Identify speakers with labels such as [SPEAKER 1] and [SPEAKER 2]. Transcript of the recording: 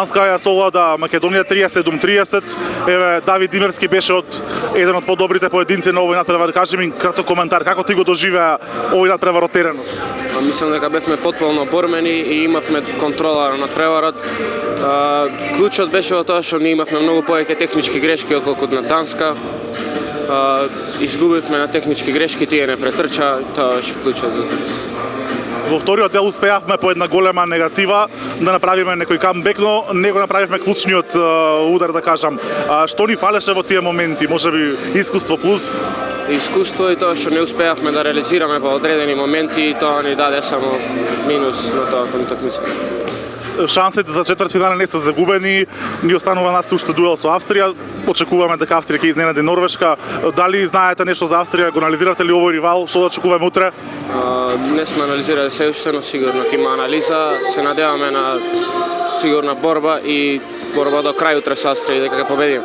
[SPEAKER 1] Данска ја совлада Македонија 37-30. Еве Давид Димерски беше еден од подобрите поединци на овој надпревар. Кажи ми краток коментар како ти го доживеа овој надпревар од теренот?
[SPEAKER 2] Мислам дека бевме потполно бормени и имавме контрола на надпреварот. Клучот беше во тоа што ние имавме многу повеќе технички грешки отколку на Данска. Изгубивме на технички грешки, тие не претрча, тоа беше клучот за тоа.
[SPEAKER 1] Во вториот дел успеавме по една голема негатива да направиме некој камбек, но не го направивме клучниот удар, да кажам. Што ни фалеше во тие моменти? Можеби искуство плюс?
[SPEAKER 2] Искуство и тоа што не успеавме да реализираме во одредени моменти и тоа ни даде само минус на тоа утакмица.
[SPEAKER 1] Шансите за четвртфинале не се загубени, ни останува нас уште дуел со Австрија. Очекуваме дека Австрија ќе изненади Норвешка. Дали знаете нешто за Австрија? Го анализирате ли овој ривал? Што да очекуваме утре?
[SPEAKER 2] Не сме анализирали се уште, но сигурно ќе има анализа. Се надеваме на сигурна борба и борба до крај утре со Австрија дека ќе победиме.